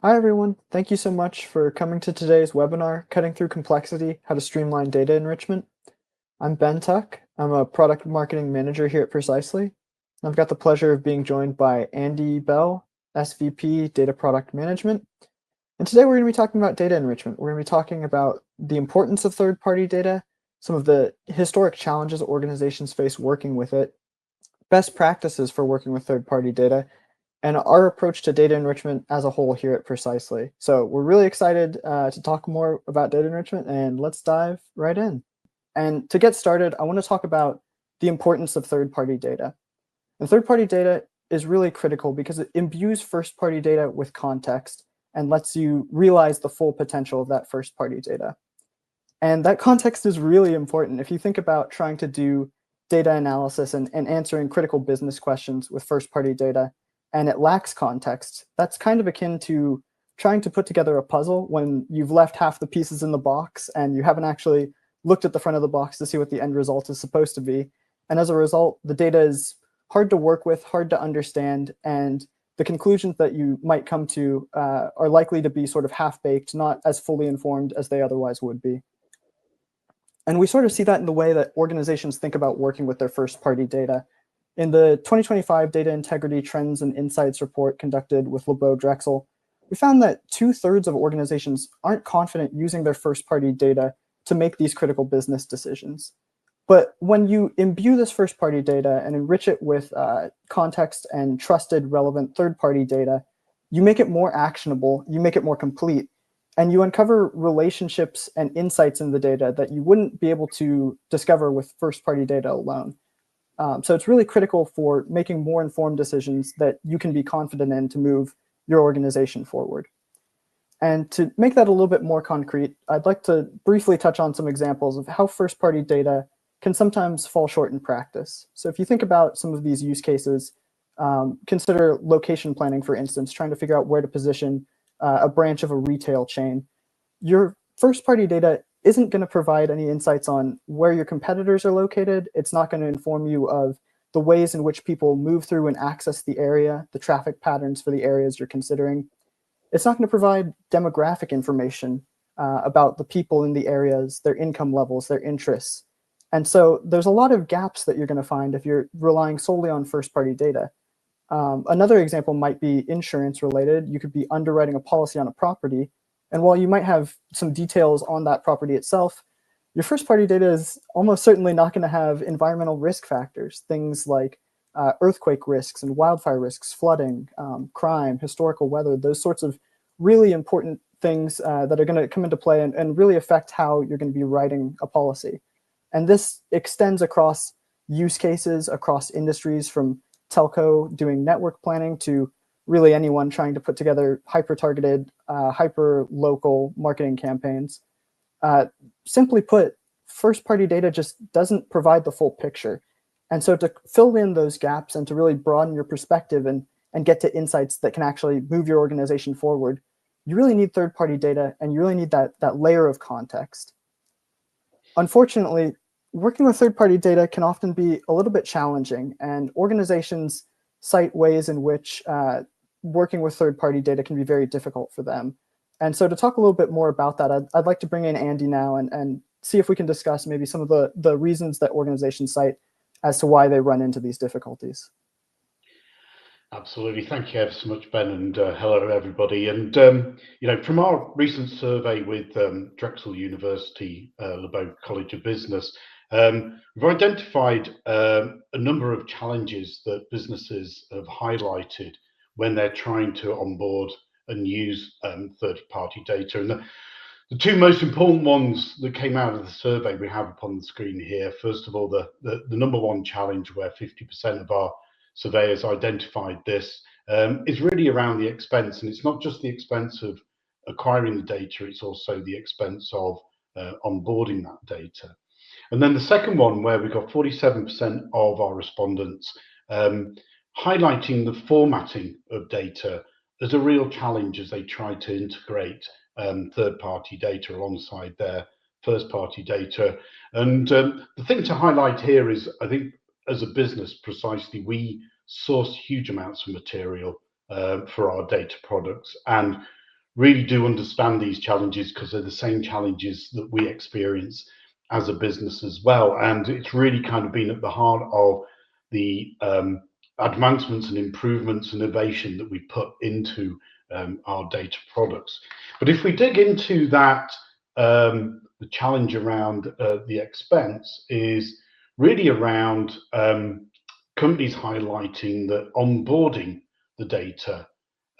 Hi, everyone. Thank you so much for coming to today's webinar, Cutting Through Complexity, How to Streamline Data Enrichment. I'm Ben Tuck. I'm a product marketing manager here at Precisely. I've got the pleasure of being joined by Andy Bell, SVP, Data Product Management. And today we're going to be talking about data enrichment. We're going to be talking about the importance of third-party data, some of the historic challenges organizations face working with it, best practices for working with third-party data, and our approach to data enrichment as a whole here at Precisely. So we're really excited to talk more about data enrichment, and let's dive right in. And to get started, I want to talk about the importance of third-party data. And third-party data is really critical because it imbues first-party data with context and lets you realize the full potential of that first-party data. And that context is really important. If you think about trying to do data analysis and answering critical business questions with first-party data, and it lacks context, that's kind of akin to trying to put together a puzzle when you've left half the pieces in the box and you haven't actually looked at the front of the box to see what the end result is supposed to be. And as a result, the data is hard to work with, hard to understand, and the conclusions that you might come to are likely to be sort of half-baked, not as fully informed as they otherwise would be. And we sort of see that in the way that organizations think about working with their first-party data. In the 2025 Data Integrity Trends and Insights report conducted with LeBeau Drexel, we found that 2/3 of organizations aren't confident using their first-party data to make these critical business decisions. But when you imbue this first-party data and enrich it with context and trusted, relevant third-party data, you make it more actionable, you make it more complete, and you uncover relationships and insights in the data that you wouldn't be able to discover with first-party data alone. So it's really critical for making more informed decisions that you can be confident in to move your organization forward. And to make that a little bit more concrete, I'd like to briefly touch on some examples of how first-party data can sometimes fall short in practice. So if you think about some of these use cases, consider location planning, for instance, trying to figure out where to position a branch of a retail chain. Your first-party data isn't going to provide any insights on where your competitors are located. It's not going to inform you of the ways in which people move through and access the area, the traffic patterns for the areas you're considering. It's not going to provide demographic information about the people in the areas, their income levels, their interests. And so there's a lot of gaps that you're going to find if you're relying solely on first-party data. Another example might be insurance related. You could be underwriting a policy on a property, and while you might have some details on that property itself, your first-party data is almost certainly not going to have environmental risk factors, things like earthquake risks and wildfire risks, flooding, crime, historical weather, those sorts of really important things that are going to come into play and really affect how you're going to be writing a policy. And this extends across use cases, across industries, from telco doing network planning to really anyone trying to put together hyper-targeted, hyper-local marketing campaigns. Simply put, first-party data just doesn't provide the full picture. And so to fill in those gaps and to really broaden your perspective and get to insights that can actually move your organization forward, you really need third-party data, and you really need that layer of context. Unfortunately, working with third-party data can often be a little bit challenging, and organizations cite ways in which working with third-party data can be very difficult for them. And so to talk a little bit more about that, I'd like to bring in Andy now and see if we can discuss maybe some of the reasons that organizations cite as to why they run into these difficulties. Absolutely. Thank you ever so much, Ben, and hello, everybody. And, from our recent survey with Drexel University, LeBeau College of Business, we've identified a number of challenges that businesses have highlighted when they're trying to onboard and use third-party data. And the two most important ones that came out of the survey we have up on the screen here. First of all, the number one challenge, where 50% of our surveyors identified this, is really around the expense. And it's not just the expense of acquiring the data, it's also the expense of onboarding that data. And then the second one, where we got 47% of our respondents highlighting the formatting of data as a real challenge as they try to integrate third-party data alongside their first-party data. And the thing to highlight here is, I think, as a business, Precisely, we source huge amounts of material for our data products, and really do understand these challenges because they're the same challenges that we experience as a business as well. And it's really kind of been at the heart of the advancements and improvements and innovation that we put into our data products. But if we dig into that, the challenge around the expense is really around companies highlighting that onboarding the data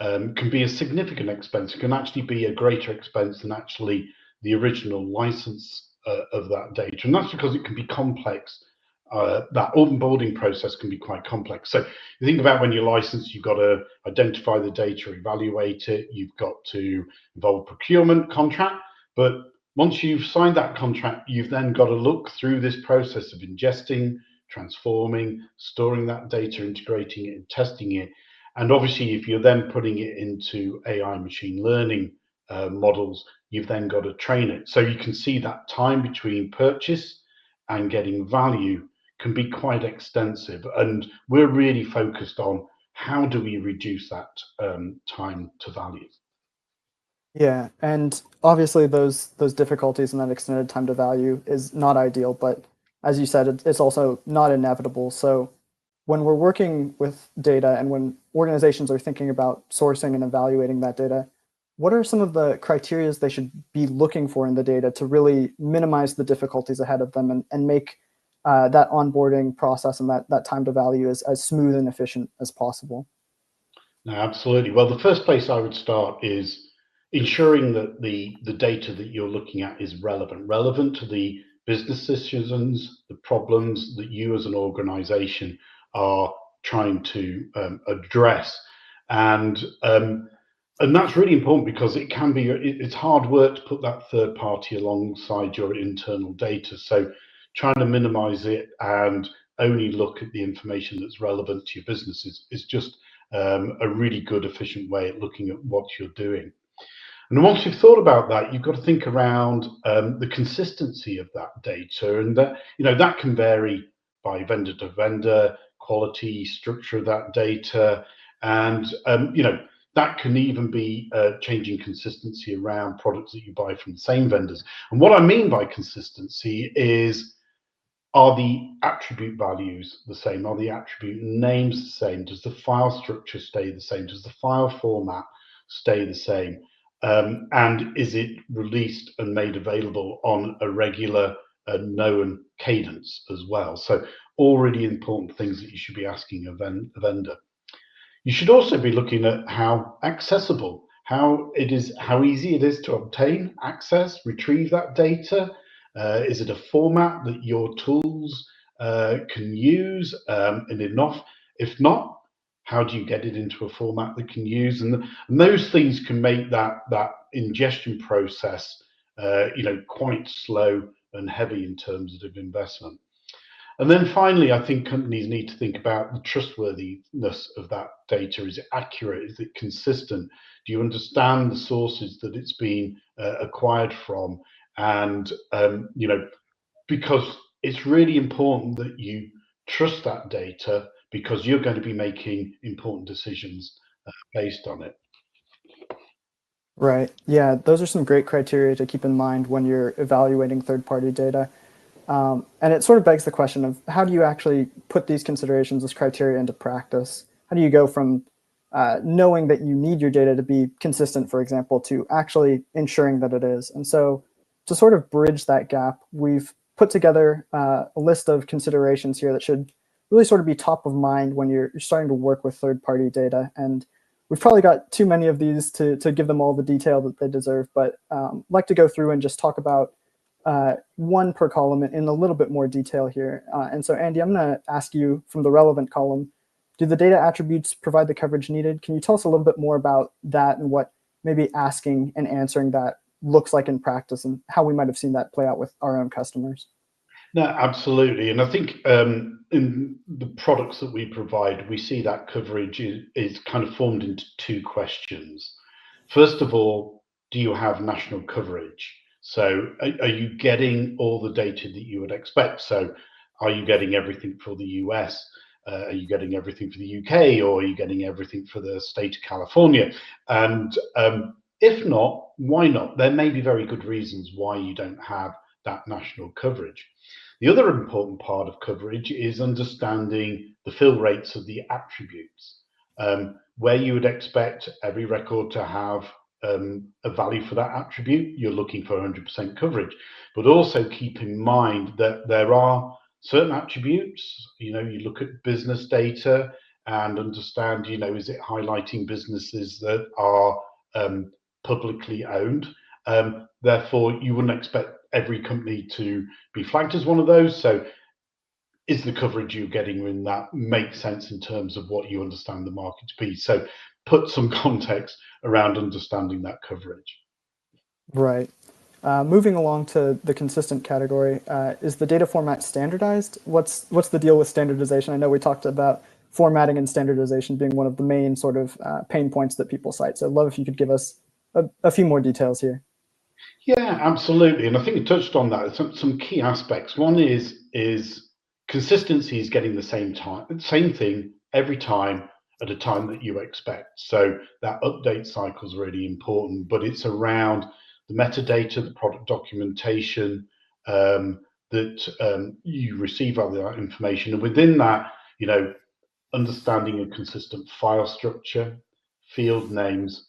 can be a significant expense. It can actually be a greater expense than actually the original license of that data. And that's because it can be complex. That onboarding process can be quite complex. So you think about when you license, you've got to identify the data, evaluate it, you've got to involve procurement contract. But once you've signed that contract, you've then got to look through this process of ingesting, transforming, storing that data, integrating it, and testing it. And obviously, if you're then putting it into AI machine learning models, you've then got to train it. So you can see that time between purchase and getting value can be quite extensive. And we're really focused on how do we reduce that time to value. Yeah, and obviously those difficulties and that extended time to value is not ideal, but as you said, it's also not inevitable. So when we're working with data and when organizations are thinking about sourcing and evaluating that data, what are some of the criteria they should be looking for in the data to really minimize the difficulties ahead of them and make that onboarding process and that time to value as smooth and efficient as possible? No, absolutely. Well, the first place I would start is ensuring that the data that you're looking at is relevant to the business decisions, the problems that you as an organization are trying to address. And that's really important because it can be, it's hard work to put that third party alongside your internal data. So trying to minimize it and only look at the information that's relevant to your business is just a really good, efficient way at looking at what you're doing. And once you've thought about that, you've got to think around the consistency of that data, and that that can vary by vendor to vendor, quality, structure of that data, and that can even be changing consistency around products that you buy from the same vendors. And what I mean by consistency is, are the attribute values the same? Are the attribute names the same? Does the file structure stay the same? Does the file format stay the same? And is it released and made available on a regular known cadence as well? So all really important things that you should be asking a vendor. You should also be looking at how accessible, how easy it is to obtain, access, retrieve that data. Is it a format that your tools can use and enough? If not, how do you get it into a format that can use? And those things can make that ingestion process, quite slow and heavy in terms of investment. And then finally, I think companies need to think about the trustworthiness of that data. Is it accurate? Is it consistent? Do you understand the sources that it's been acquired from? And because it's really important that you trust that data, because you're going to be making important decisions based on it. Right. Yeah, those are some great criteria to keep in mind when you're evaluating third-party data. And it sort of begs the question of how do you actually put these considerations, this criteria into practice? How do you go from knowing that you need your data to be consistent, for example, to actually ensuring that it is? And so to sort of bridge that gap, we've put together a list of considerations here that should really sort of be top of mind when you're starting to work with third-party data. And we've probably got too many of these to give them all the detail that they deserve, but I'd like to go through and just talk about one per column in a little bit more detail here. And so, Andy, I'm going to ask you from the relevant column, do the data attributes provide the coverage needed? Can you tell us a little bit more about that and what maybe asking and answering that looks like in practice and how we might have seen that play out with our own customers? No, absolutely. And I think in the products that we provide, we see that coverage is kind of formed into two questions. First of all, do you have national coverage? So are you getting all the data that you would expect? So are you getting everything for the US? Are you getting everything for the UK? Or are you getting everything for the state of California? And If not, why not? There may be very good reasons why you don't have that national coverage. The other important part of coverage is understanding the fill rates of the attributes, where you would expect every record to have a value for that attribute. You're looking for 100% coverage, but also keep in mind that there are certain attributes. You look at business data and understand, is it highlighting businesses that are publicly owned? Therefore, you wouldn't expect every company to be flagged as one of those. So is the coverage you're getting in that make sense in terms of what you understand the market to be? So put some context around understanding that coverage. Right. Moving along to the consistent category, is the data format standardized? What's the deal with standardization? I know we talked about formatting and standardization being one of the main sort of pain points that people cite. So I'd love if you could give us a few more details here. Yeah, absolutely. And I think you touched on that. Some key aspects. One is consistency is getting the same thing every time at a time that you expect. So that update cycle is really important, but it's around the metadata, the product documentation that you receive all that information. And within that, understanding a consistent file structure, field names.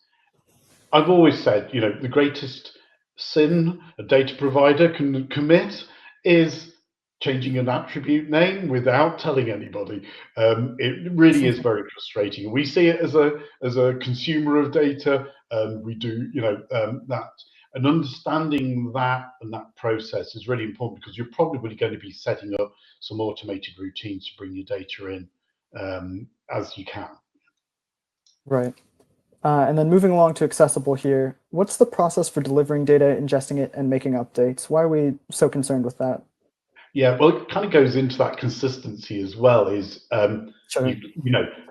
I've always said, the greatest sin a data provider can commit is changing an attribute name without telling anybody. It really is very frustrating. We see it as a consumer of data. We do, that, and understanding that and that process is really important because you're probably going to be setting up some automated routines to bring your data in as you can. Right. And then moving along to accessible here, what's the process for delivering data, ingesting it, and making updates? Why are we so concerned with that? Yeah, well, it kind of goes into that consistency as well. Is Sure.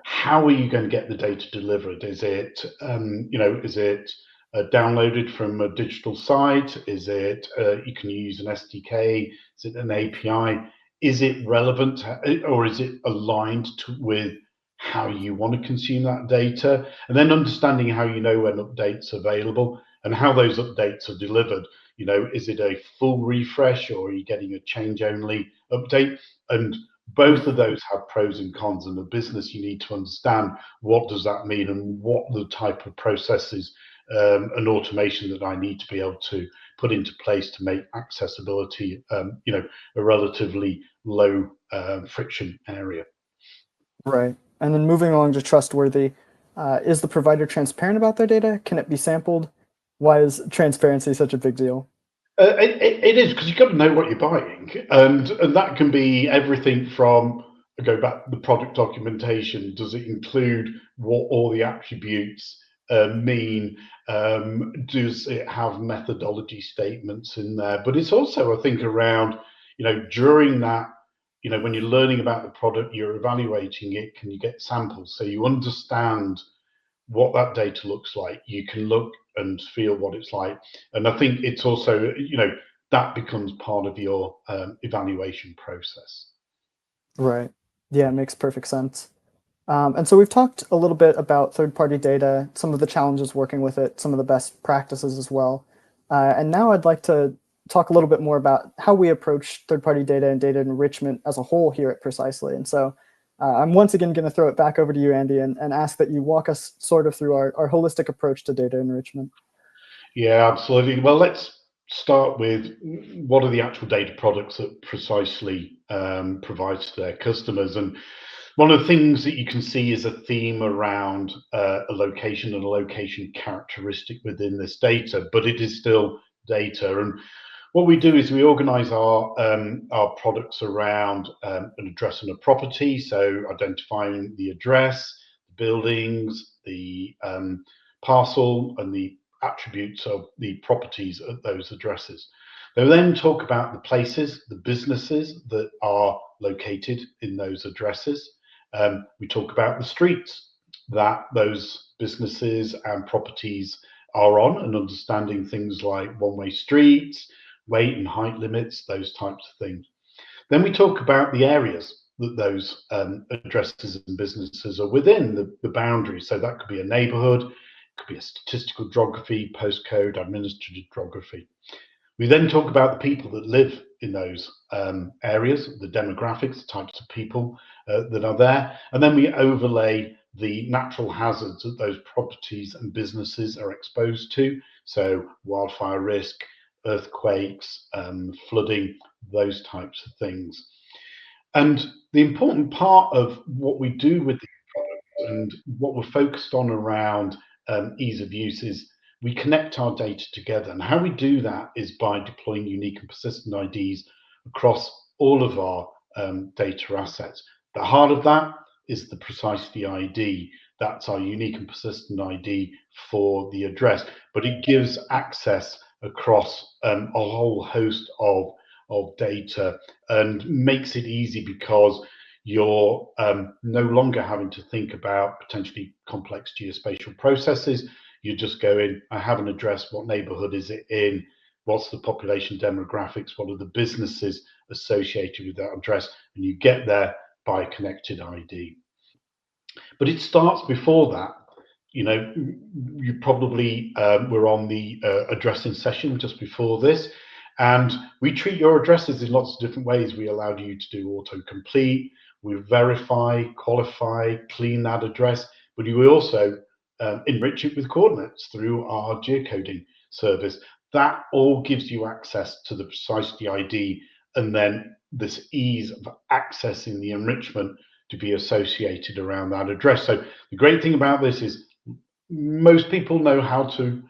how are you going to get the data delivered? Is it downloaded from a digital site? Is it you can use an SDK? Is it an API? Is it relevant or is it aligned with how you want to consume that data? And then understanding how you know when updates are available and how those updates are delivered. Is it a full refresh or are you getting a change only update? And both of those have pros and cons. And the business, you need to understand what does that mean and what the type of processes and automation that I need to be able to put into place to make accessibility, a relatively low friction area. Right. And then moving along to trustworthy, is the provider transparent about their data? Can it be sampled? Why is transparency such a big deal? It is because you've got to know what you're buying, and that can be everything from go back to the product documentation. Does it include what all the attributes mean? Does it have methodology statements in there? But it's also, I think, around during that, when you're learning about the product, you're evaluating it. Can you get samples so you understand what that data looks like? You can look and feel what it's like. And I think it's also, that becomes part of your evaluation process. Right. Yeah, it makes perfect sense. And so we've talked a little bit about third-party data, some of the challenges working with it, some of the best practices as well. And now I'd like to talk a little bit more about how we approach third-party data and data enrichment as a whole here at Precisely. And so I'm once again going to throw it back over to you, Andy, and ask that you walk us sort of through our holistic approach to data enrichment. Yeah, absolutely. Well, let's start with what are the actual data products that Precisely provides to their customers. And one of the things that you can see is a theme around a location and a location characteristic within this data, but it is still data. And what we do is we organize our products around an address and a property, so identifying the address, the buildings, the parcel, and the attributes of the properties at those addresses. They then talk about the places, the businesses that are located in those addresses. We talk about the streets that those businesses and properties are on and understanding things like one-way streets, weight and height limits, those types of things. Then we talk about the areas that those addresses and businesses are within, the boundaries. So that could be a neighborhood, Could be a statistical geography, postcode, administrative geography. We then talk about the people that live in those areas, the demographics, the types of people that are there, and then we overlay the natural hazards that those properties and businesses are exposed to, so wildfire risk, earthquakes, flooding, those types of things. And the important part of what we do with these products and what we're focused on around ease of use is we connect our data together. And how we do that is by deploying unique and persistent IDs across all of our data assets. The heart of that is the Precisely ID. That's our unique and persistent ID for the address, but it gives access across a whole host of data and makes it easy because you're no longer having to think about potentially complex geospatial processes. You just go in, I have an address, what neighborhood is it in? What's the population demographics? What are the businesses associated with that address? And you get there by connected ID. But it starts before that. You know, you probably were on the addressing session just before this, and we treat your addresses in lots of different ways. We allow you to do autocomplete, we verify, qualify, clean that address, but we also enrich it with coordinates through our geocoding service. That all gives you access to the Precisely ID, and then this ease of accessing the enrichment to be associated around that address. So the great thing about this is most people know how to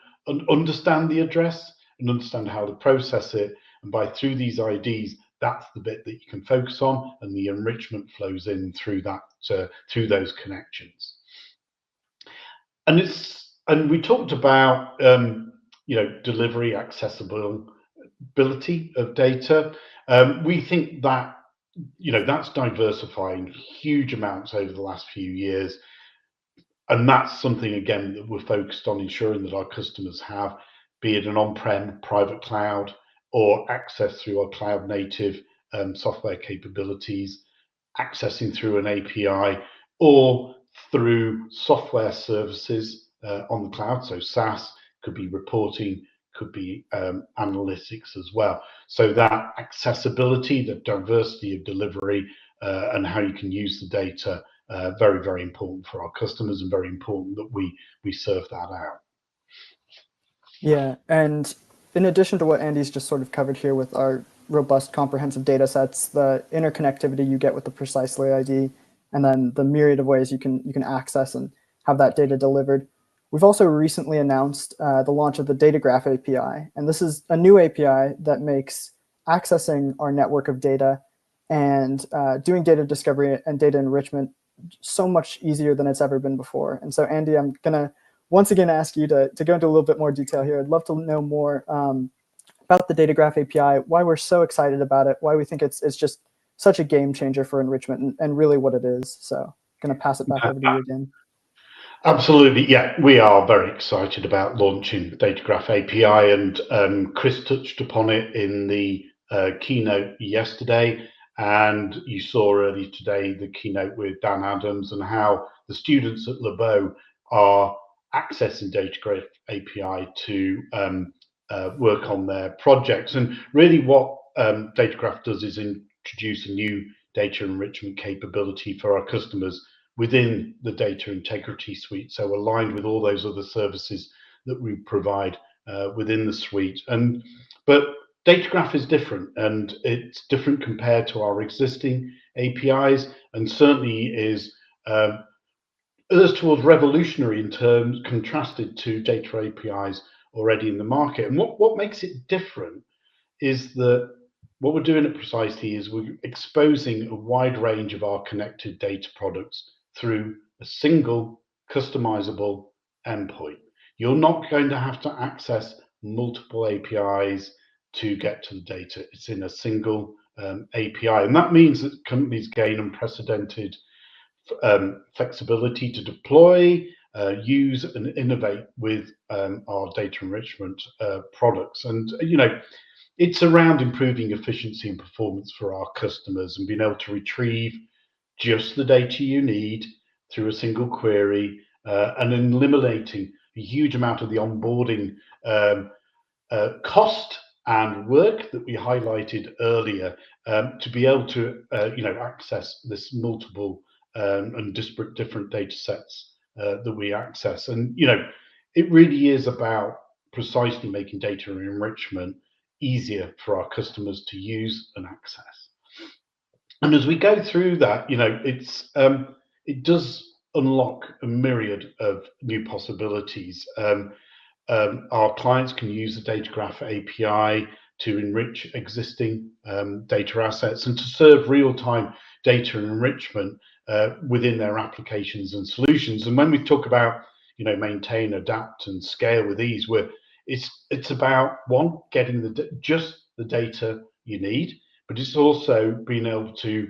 understand the address and understand how to process it, and through these IDs, that's the bit that you can focus on, and the enrichment flows in through that through those connections. And we talked about you know, delivery, accessibility of data. We think that, you know, that's diversifying huge amounts over the last few years, and that's something again that we're focused on ensuring that our customers have, be it an on-prem private cloud or access through our cloud native software capabilities, accessing through an API, or through software services on the cloud. So SaaS could be reporting, could be analytics as well. So that accessibility, the diversity of delivery, and how you can use the data, very, very important for our customers, and very important that we serve that out. Yeah, and in addition to what Andy's just sort of covered here with our robust comprehensive data sets, the interconnectivity you get with the Precisely ID, and then the myriad of ways you can access and have that data delivered. We've also recently announced the launch of the Data Graph API, and this is a new API that makes accessing our network of data and doing data discovery and data enrichment so much easier than it's ever been before. And so, Andy, I'm gonna once again ask you to go into a little bit more detail here. I'd love to know more about the Data Graph API, why we're so excited about it, why we think it's just such a game changer for enrichment, and really what it is. So I'm gonna pass it back over to you again. Absolutely, yeah, we are very excited about launching Data Graph API, and Chris touched upon it in the keynote yesterday, and you saw earlier today the keynote with Dan Adams and how the students at Lebow are accessing Data Graph API to work on their projects. And really what Data Graph does is introduce a new data enrichment capability for our customers within the data integrity suite, so aligned with all those other services that we provide within the suite. But Data Graph is different, and it's different compared to our existing APIs, and certainly is towards revolutionary in terms contrasted to data APIs already in the market. And what makes it different is that what we're doing at Precisely is we're exposing a wide range of our connected data products through a single customizable endpoint. You're not going to have to access multiple APIs to get to the data. It's in a single API. And that means that companies gain unprecedented flexibility to deploy, use and innovate with our data enrichment products. And, you know, it's around improving efficiency and performance for our customers and being able to retrieve just the data you need through a single query, and eliminating a huge amount of the onboarding cost and work that we highlighted earlier to be able to access this multiple and disparate different data sets that we access. And it really is about precisely making data enrichment easier for our customers to use and access. And as we go through that, it does unlock a myriad of new possibilities. Our clients can use the Data Graph API to enrich existing data assets and to serve real-time data enrichment within their applications and solutions. And when we talk about maintain, adapt, and scale with ease, it's about one, getting just the data you need, but it's also being able to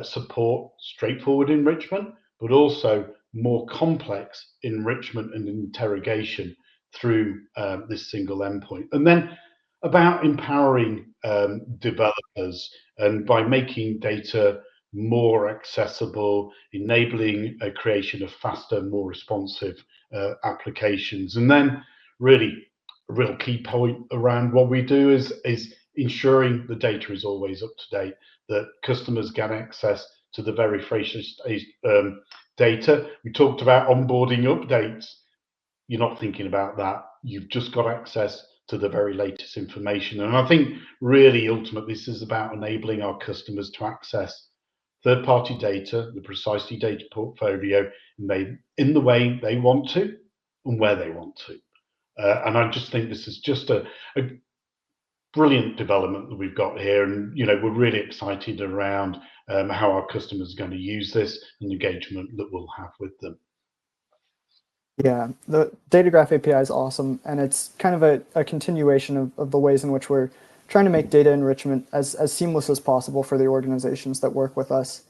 support straightforward enrichment, but also more complex enrichment and interrogation through this single endpoint. And then about empowering developers, and by making data more accessible, enabling a creation of faster, more responsive applications. And then really a real key point around what we do is ensuring the data is always up to date, that customers get access to the very freshest data. We talked about onboarding updates. You're not thinking about that. You've just got access to the very latest information. And I think really ultimately this is about enabling our customers to access third-party data, the Precisely data portfolio, in the way they want to and where they want to. And I just think this is just a brilliant development that we've got here, and we're really excited around how our customers are going to use this and the engagement that we'll have with them. Yeah, the Data Graph API is awesome, and it's kind of a continuation of the ways in which we're trying to make data enrichment as seamless as possible for the organizations that work with us.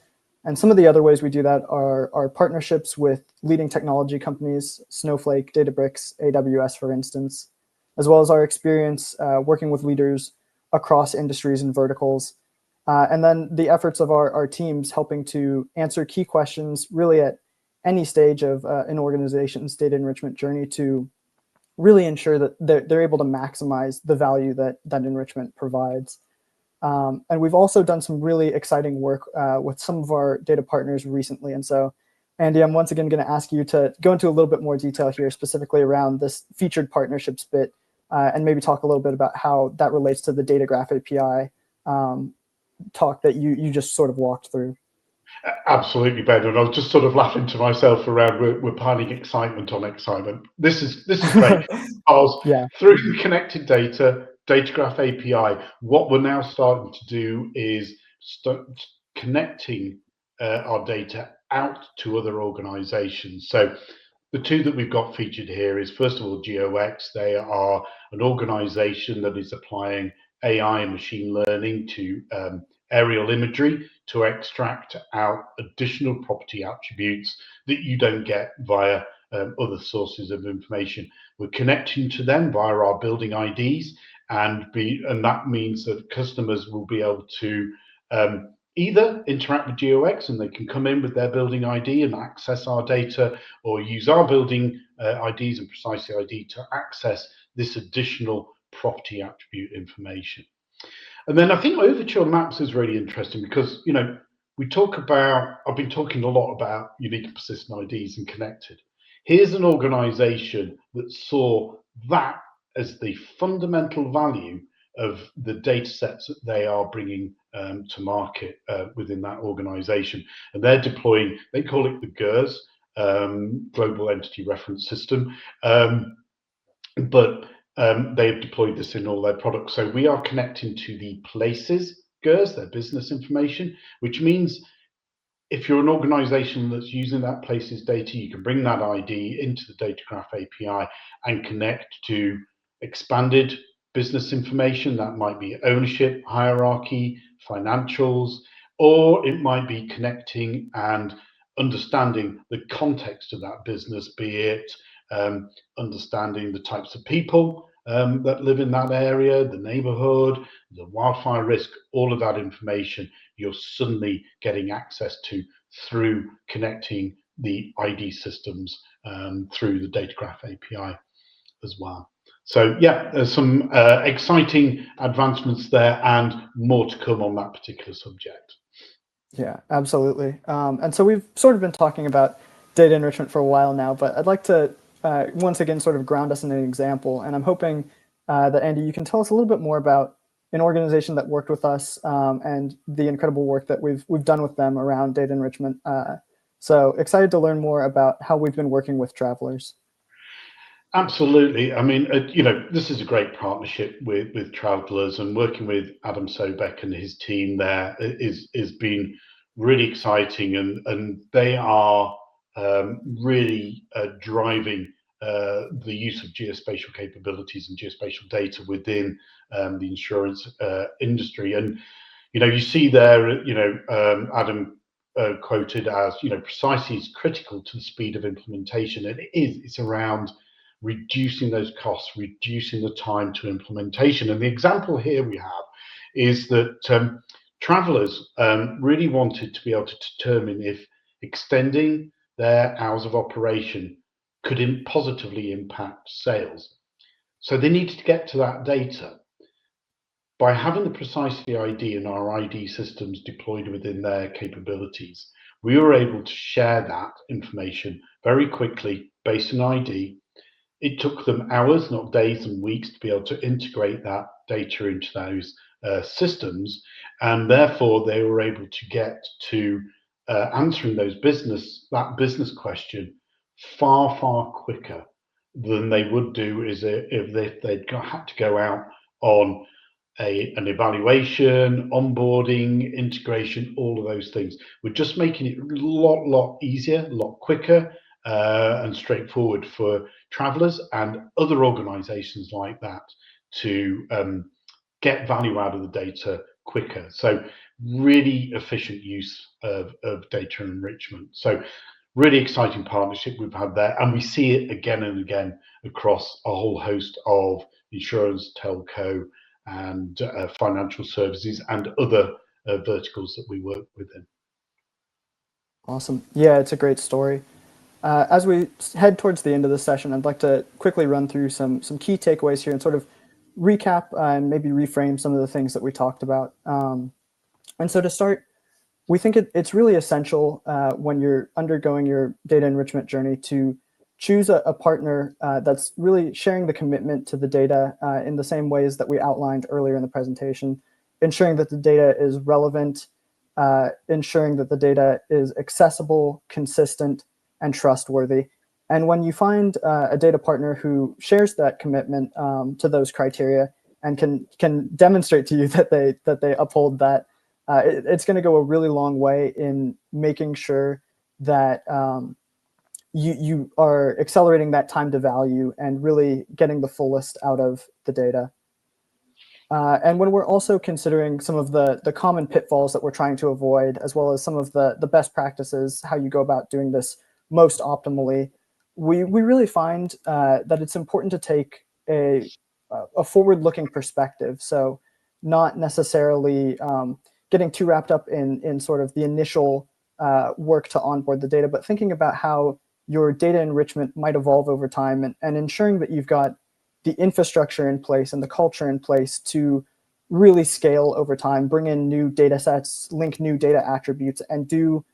And some of the other ways we do that are partnerships with leading technology companies, Snowflake, Databricks, AWS, for instance, as well as our experience working with leaders across industries and verticals. And then the efforts of our teams helping to answer key questions really at any stage of an organization's data enrichment journey to really ensure that they're able to maximize the value that enrichment provides. And we've also done some really exciting work with some of our data partners recently. And so, Andy, I'm once again going to ask you to go into a little bit more detail here, specifically around this featured partnerships bit, and maybe talk a little bit about how that relates to the Data Graph API talk that you just sort of walked through. Absolutely, Ben, and I was just sort of laughing to myself around we're piling excitement on excitement. This is great because through the connected data Graph API, what we're now starting to do is start connecting our data out to other organizations. So the two that we've got featured here is, first of all, GeoX. They are an organization that is applying AI and machine learning to aerial imagery to extract out additional property attributes that you don't get via other sources of information. We're connecting to them via our building IDs, and that means that customers will be able to either interact with GeoX and they can come in with their building ID and access our data, or use our building IDs and Precisely ID to access this additional property attribute information. And then I think Overture Maps is really interesting because, I've been talking a lot about unique and persistent IDs and connected. Here's an organization that saw that as the fundamental value of the data sets that they are bringing to market within that organization. And they're deploying, they call it the GERS, Global Entity Reference System. But they've deployed this in all their products. So we are connecting to the Places GERS, their business information, which means if you're an organization that's using that Places data, you can bring that ID into the Data Graph API and connect to expanded business information. That might be ownership, hierarchy, financials, or it might be connecting and understanding the context of that business, be it understanding the types of people that live in that area, the neighborhood, the wildfire risk, all of that information you're suddenly getting access to through connecting the ID systems through the data graph API as well. So yeah, there's some exciting advancements there and more to come on that particular subject. Yeah, absolutely. And so we've sort of been talking about data enrichment for a while now, but I'd like to once again sort of ground us in an example. And I'm hoping that, Andy, you can tell us a little bit more about an organization that worked with us and the incredible work that we've done with them around data enrichment. So excited to learn more about how we've been working with Travelers. Absolutely. I mean, this is a great partnership with Travelers, and working with Adam Sobek and his team there is been really exciting, and they are really driving the use of geospatial capabilities and geospatial data within the insurance industry. And you see there, Adam quoted as, precisely is critical to the speed of implementation. And it's around reducing those costs, reducing the time to implementation. And the example here we have is that Travelers really wanted to be able to determine if extending their hours of operation could positively impact sales. So they needed to get to that data. By having the Precisely ID and our ID systems deployed within their capabilities, we were able to share that information very quickly based on ID. It took them hours, not days and weeks, to be able to integrate that data into those systems, and therefore they were able to get to answering that business question far quicker than they would do if they'd had to go out on an evaluation, onboarding, integration, all of those things. We're just making it a lot easier, a lot quicker, and straightforward for Travelers and other organizations like that to get value out of the data quicker. So really efficient use of data enrichment. So really exciting partnership we've had there, and we see it again and again across a whole host of insurance, telco, and financial services and other verticals that we work within. Awesome. Yeah, it's a great story. As we head towards the end of the session, I'd like to quickly run through some key takeaways here and sort of recap and maybe reframe some of the things that we talked about. And so to start, we think it's really essential when you're undergoing your data enrichment journey to choose a partner that's really sharing the commitment to the data in the same ways that we outlined earlier in the presentation, ensuring that the data is relevant, ensuring that the data is accessible, consistent, and trustworthy. And when you find a data partner who shares that commitment to those criteria and can demonstrate to you that they uphold that, it's going to go a really long way in making sure that you are accelerating that time to value and really getting the fullest out of the data. And when we're also considering some of the common pitfalls that we're trying to avoid, as well as some of the best practices, how you go about doing this most optimally, we really find that it's important to take a forward-looking perspective. So not necessarily getting too wrapped up in sort of the initial work to onboard the data, but thinking about how your data enrichment might evolve over time and ensuring that you've got the infrastructure in place and the culture in place to really scale over time, bring in new data sets, link new data attributes, and do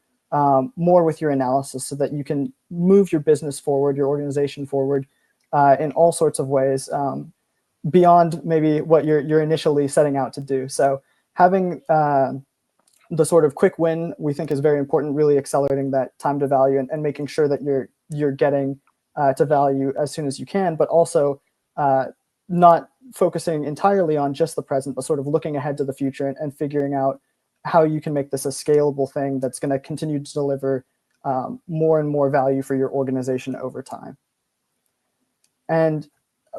more with your analysis so that you can move your business forward, your organization forward in all sorts of ways beyond maybe what you're initially setting out to do. So having the sort of quick win we think is very important, really accelerating that time to value and making sure that you're getting to value as soon as you can, but also not focusing entirely on just the present, but sort of looking ahead to the future and figuring out how you can make this a scalable thing that's going to continue to deliver more and more value for your organization over time. And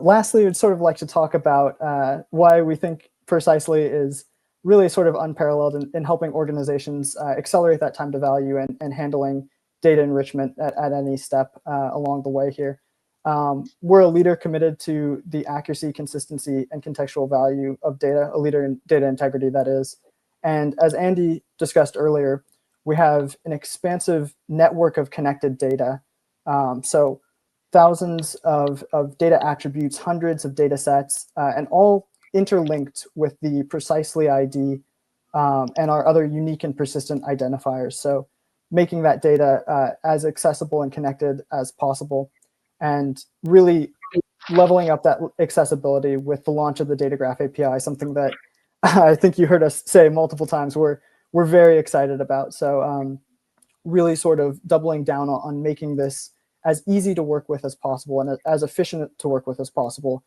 lastly, I'd sort of like to talk about why we think Precisely is really sort of unparalleled in helping organizations accelerate that time to value and handling data enrichment at any step along the way here. We're a leader committed to the accuracy, consistency, and contextual value of data, a leader in data integrity, that is. And as Andy discussed earlier, we have an expansive network of connected data. So thousands of data attributes, hundreds of data sets, and all interlinked with the Precisely ID and our other unique and persistent identifiers. So making that data as accessible and connected as possible, and really leveling up that accessibility with the launch of the Data Graph API, something that I think you heard us say multiple times we're very excited about. So really sort of doubling down on making this as easy to work with as possible and as efficient to work with as possible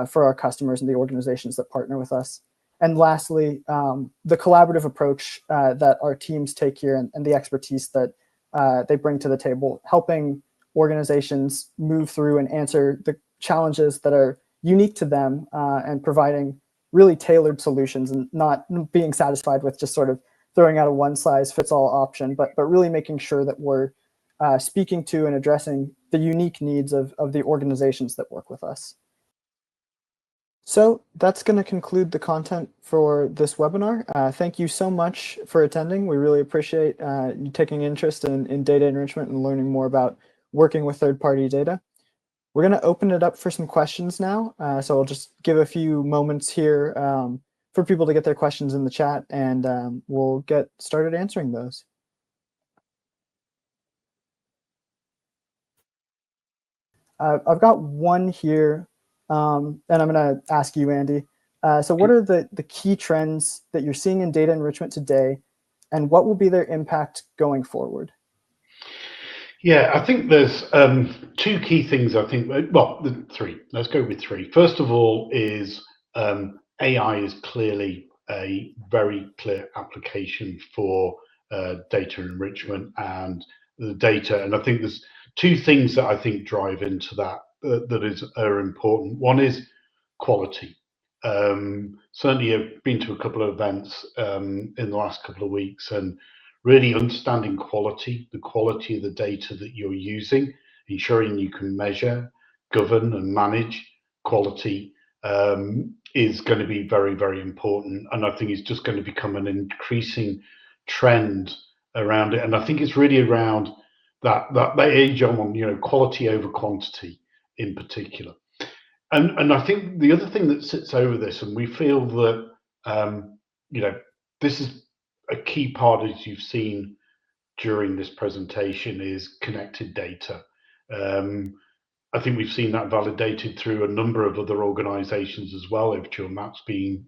for our customers and the organizations that partner with us. And lastly, the collaborative approach that our teams take here and the expertise that they bring to the table, helping organizations move through and answer the challenges that are unique to them and providing really tailored solutions and not being satisfied with just sort of throwing out a one-size-fits-all option, but really making sure that we're speaking to and addressing the unique needs of the organizations that work with us. So that's going to conclude the content for this webinar. Thank you so much for attending. We really appreciate you taking interest in data enrichment and learning more about working with third-party data. We're going to open it up for some questions now. So I'll just give a few moments here for people to get their questions in the chat, and we'll get started answering those. I've got one here, and I'm going to ask you, Andy. So what are the key trends that you're seeing in data enrichment today, and what will be their impact going forward? Yeah, I think there's two key things. I think, well, three. Let's go with three. First of all is AI is clearly a very clear application for data enrichment and the data. And I think there's two things that I think drive into that are important. One is quality. Certainly, I've been to a couple of events in the last couple of weeks, and really understanding quality, the quality of the data that you're using, ensuring you can measure, govern, and manage quality is going to be very, very important. And I think it's just going to become an increasing trend around it. And I think it's really around that age on, quality over quantity in particular. And I think the other thing that sits over this, and we feel that, this is a key part, as you've seen during this presentation, is connected data. I think we've seen that validated through a number of other organizations as well, Virtual Maps being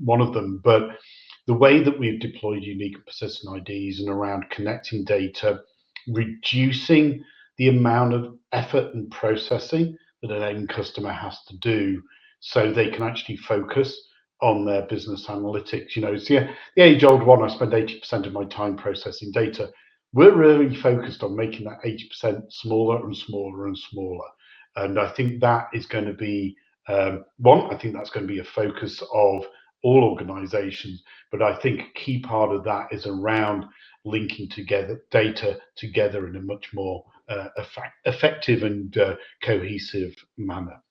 one of them. But the way that we've deployed unique and persistent IDs and around connecting data, reducing the amount of effort and processing that an end customer has to do so they can actually focus on their business analytics. It's the age-old one, I spend 80% of my time processing data. We're really focused on making that 80% smaller and smaller and smaller. And I think that is going to be, I think that's going to be a focus of all organizations. But I think a key part of that is around linking together data together in a much more effective and cohesive manner.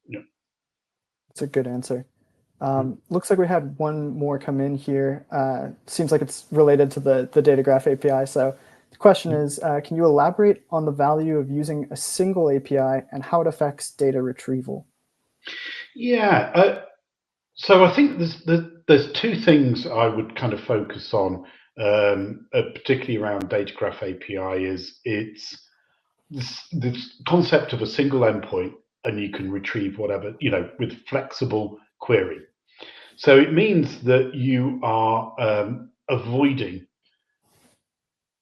Yeah. That's a good answer. Looks like we had one more come in here. Seems like it's related to the Data Graph API. So the question is, can you elaborate on the value of using a single API and how it affects data retrieval? Yeah. So I think there's two things I would kind of focus on, particularly around Data Graph API, is it's this concept of a single endpoint and you can retrieve whatever, with flexible query. So it means that you are avoiding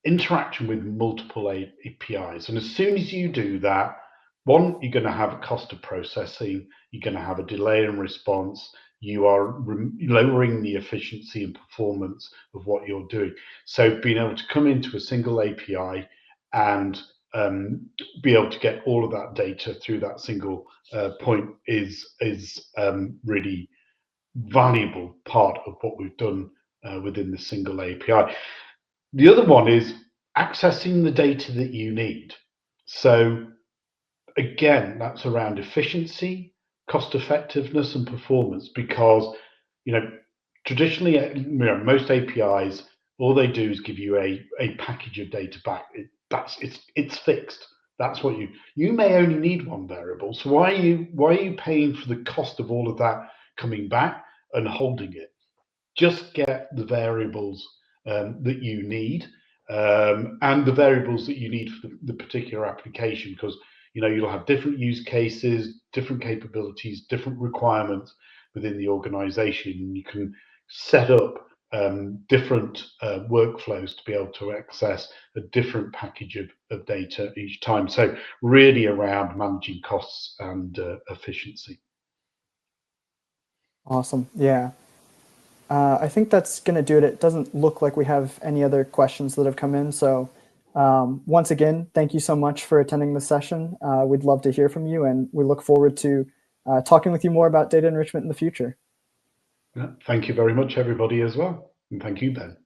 interaction with multiple APIs. And as soon as you do that, one, you're going to have a cost of processing, you're going to have a delay in response, you are lowering the efficiency and performance of what you're doing. So being able to come into a single API and be able to get all of that data through that single point is really valuable part of what we've done within the single API. The other one is accessing the data that you need. So again, that's around efficiency, cost effectiveness, and performance, because traditionally, most APIs All they do is give you a package of data back. It's fixed. That's what you may only need one variable. So why are you paying for the cost of all of that coming back and holding it? Just get the variables that you need, and the variables that you need for the particular application, because you'll have different use cases, different capabilities, different requirements within the organization. You can set up different workflows to be able to access a different package of data each time. So really around managing costs and efficiency. Awesome. Yeah. I think that's going to do it. It doesn't look like we have any other questions that have come in. So once again, thank you so much for attending the session. We'd love to hear from you, and we look forward to talking with you more about data enrichment in the future. Thank you very much, everybody, as well. And thank you, Ben.